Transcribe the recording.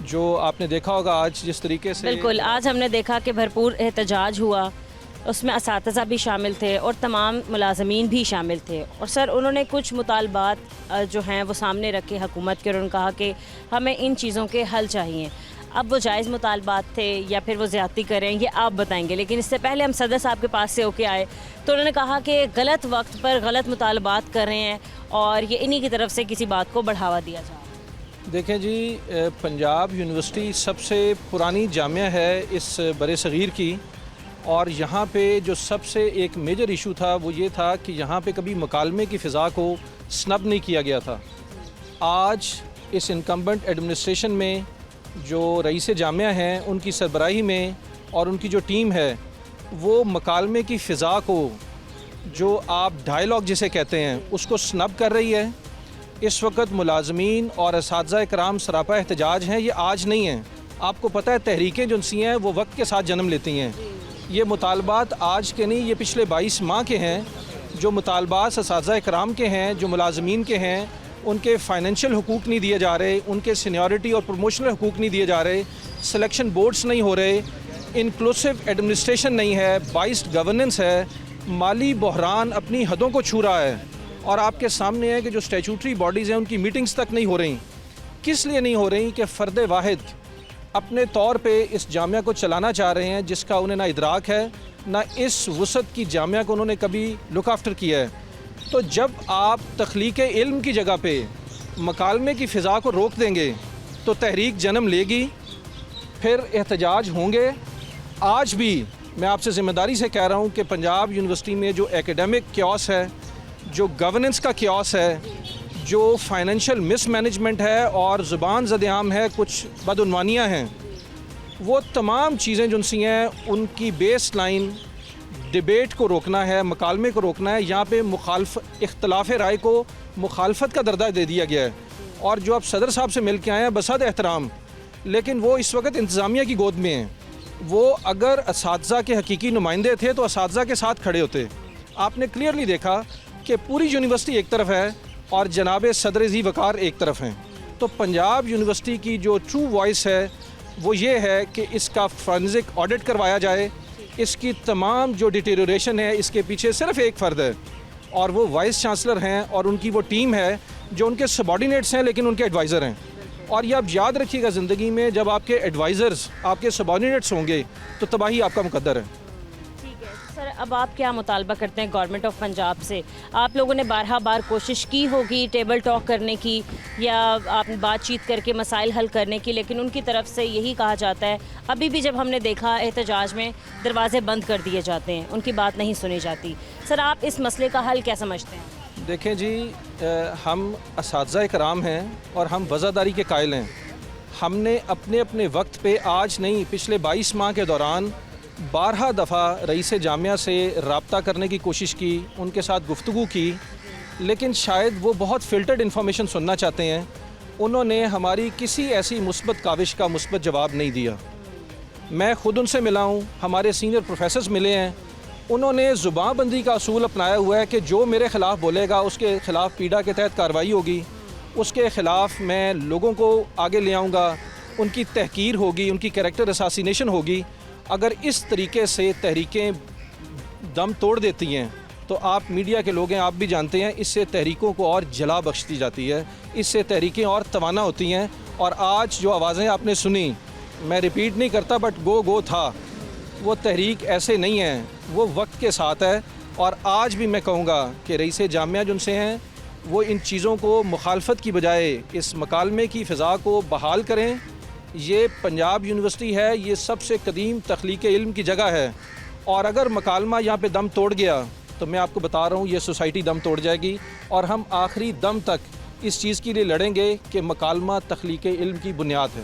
جو آپ نے دیکھا ہوگا آج جس طریقے سے بالکل، آج ہم نے دیکھا کہ بھرپور احتجاج ہوا، اس میں اساتذہ بھی شامل تھے اور تمام ملازمین بھی شامل تھے، اور سر انہوں نے کچھ مطالبات جو ہیں وہ سامنے رکھے حکومت کے، اور انہوں نے کہا کہ ہمیں ان چیزوں کے حل چاہیے۔ اب وہ جائز مطالبات تھے یا پھر وہ زیادتی کریں یہ آپ بتائیں گے، لیکن اس سے پہلے ہم صدر صاحب کے پاس سے ہو کے آئے تو انہوں نے کہا کہ غلط وقت پر غلط مطالبات کر رہے ہیں اور یہ انہی کی طرف سے کسی بات کو بڑھاوا دیا جا رہا ہے۔ دیکھیں جی، پنجاب یونیورسٹی سب سے پرانی جامعہ ہے اس بر صغیر کی، اور یہاں پہ جو سب سے ایک میجر ایشو تھا وہ یہ تھا کہ یہاں پہ کبھی مکالمے کی فضا کو سنب نہیں کیا گیا تھا۔ آج اس انکمبنٹ ایڈمنسٹریشن میں جو رئیس جامعہ ہیں ان کی سربراہی میں اور ان کی جو ٹیم ہے وہ مکالمے کی فضا کو، جو آپ ڈائیلاگ جسے کہتے ہیں، اس کو سنب کر رہی ہے۔ اس وقت ملازمین اور اساتذہ کرام سراپا احتجاج ہیں، یہ آج نہیں ہیں۔ آپ کو پتہ ہے تحریکیں جو سی ہیں وہ وقت کے ساتھ جنم لیتی ہیں۔ یہ مطالبات آج کے نہیں، یہ پچھلے 22 ماہ کے ہیں۔ جو مطالبات اساتذہ کرام کے ہیں، جو ملازمین کے ہیں، ان کے فائنینشیل حقوق نہیں دیے جا رہے، ان کے سینیورٹی اور پروموشنل حقوق نہیں دیے جا رہے، سلیکشن بورڈز نہیں ہو رہے، انکلوسیو ایڈمنسٹریشن نہیں ہے، بائسڈ گورننس ہے، مالی بحران اپنی حدوں کو چھو رہا ہے، اور آپ کے سامنے ہے کہ جو اسٹیچوٹری باڈیز ہیں ان کی میٹنگز تک نہیں ہو رہی۔ کس لیے نہیں ہو رہی؟ کہ فرد واحد اپنے طور پہ اس جامعہ کو چلانا چاہ رہے ہیں جس کا انہیں نہ ادراک ہے، نہ اس وسعت کی جامعہ کو انہوں نے کبھی لک آفٹر کیا ہے۔ تو جب آپ تخلیق علم کی جگہ پہ مکالمے کی فضا کو روک دیں گے تو تحریک جنم لے گی، پھر احتجاج ہوں گے۔ آج بھی میں آپ سے ذمہ داری سے کہہ رہا ہوں کہ پنجاب یونیورسٹی میں جو ایکیڈیمک کیوس ہے، جو گورننس کا کیوس ہے، جو فائنینشیل مس مینجمنٹ ہے اور زبان زد عام ہے، کچھ بدعنوانیاں ہیں، وہ تمام چیزیں جو سی ہیں ان کی بیس لائن ڈیبیٹ کو روکنا ہے، مکالمے کو روکنا ہے۔ یہاں پہ اختلاف رائے کو مخالفت کا درجہ دے دیا گیا ہے، اور جو اب صدر صاحب سے مل کے آئے ہیں بصد احترام، لیکن وہ اس وقت انتظامیہ کی گود میں ہیں۔ وہ اگر اساتذہ کے حقیقی نمائندے تھے تو اساتذہ کے ساتھ کھڑے ہوتے۔ آپ نے کلیئرلی دیکھا کہ پوری یونیورسٹی ایک طرف ہے اور جناب صدر ذی وقار ایک طرف ہیں۔ تو پنجاب یونیورسٹی کی جو ٹرو وائس ہے وہ یہ ہے کہ اس کا فورنزک آڈٹ کروایا جائے۔ اس کی تمام جو ڈیٹیریوریشن ہے اس کے پیچھے صرف ایک فرد ہے، اور وہ وائس چانسلر ہیں، اور ان کی وہ ٹیم ہے جو ان کے سبارڈینیٹس ہیں لیکن ان کے ایڈوائزر ہیں۔ اور یہ آپ یاد رکھیے گا، زندگی میں جب آپ کے ایڈوائزرز آپ کے سبارڈینیٹس ہوں گے تو تباہی آپ کا مقدر ہے۔ ٹھیک ہے سر، اب آپ کیا مطالبہ کرتے ہیں گورنمنٹ آف پنجاب سے؟ آپ لوگوں نے بارہا بار کوشش کی ہوگی ٹیبل ٹاک کرنے کی یا آپ نے بات چیت کر کے مسائل حل کرنے کی، لیکن ان کی طرف سے یہی کہا جاتا ہے، ابھی بھی جب ہم نے دیکھا احتجاج میں دروازے بند کر دیے جاتے ہیں، ان کی بات نہیں سنی جاتی۔ سر آپ اس مسئلے کا حل کیا سمجھتے ہیں؟ دیکھیں جی، ہم اساتذہ کرام ہیں اور ہم وزاداری کے قائل ہیں۔ ہم نے اپنے اپنے وقت پہ، آج نہیں، پچھلے 22 ماہ کے دوران 12 دفعہ رئیس جامعہ سے رابطہ کرنے کی کوشش کی، ان کے ساتھ گفتگو کی، لیکن شاید وہ بہت فلٹرڈ انفارمیشن سننا چاہتے ہیں۔ انہوں نے ہماری کسی ایسی مثبت کاوش کا مثبت جواب نہیں دیا۔ میں خود ان سے ملا ہوں، ہمارے سینئر پروفیسرز ملے ہیں، انہوں نے زبان بندی کا اصول اپنایا ہوا ہے کہ جو میرے خلاف بولے گا اس کے خلاف پیڈا کے تحت کارروائی ہوگی، اس کے خلاف میں لوگوں کو آگے لے آؤں گا، ان کی تحقیر ہوگی، ان کی کریکٹر اساسینیشن ہوگی۔ اگر اس طریقے سے تحریکیں دم توڑ دیتی ہیں تو آپ میڈیا کے لوگ ہیں، آپ بھی جانتے ہیں، اس سے تحریکوں کو اور جلا بخشتی جاتی ہے، اس سے تحریکیں اور توانا ہوتی ہیں۔ اور آج جو آوازیں آپ نے سنی، میں ریپیٹ نہیں کرتا، بٹ گو تھا، وہ تحریک ایسے نہیں ہیں، وہ وقت کے ساتھ ہے۔ اور آج بھی میں کہوں گا کہ رئیس جامعہ جن سے ہیں وہ ان چیزوں کو مخالفت کی بجائے اس مکالمے کی فضا کو بحال کریں۔ یہ پنجاب یونیورسٹی ہے، یہ سب سے قدیم تخلیق علم کی جگہ ہے، اور اگر مکالمہ یہاں پہ دم توڑ گیا تو میں آپ کو بتا رہا ہوں یہ سوسائٹی دم توڑ جائے گی، اور ہم آخری دم تک اس چیز کے لیے لڑیں گے کہ مکالمہ تخلیق علم کی بنیاد ہے۔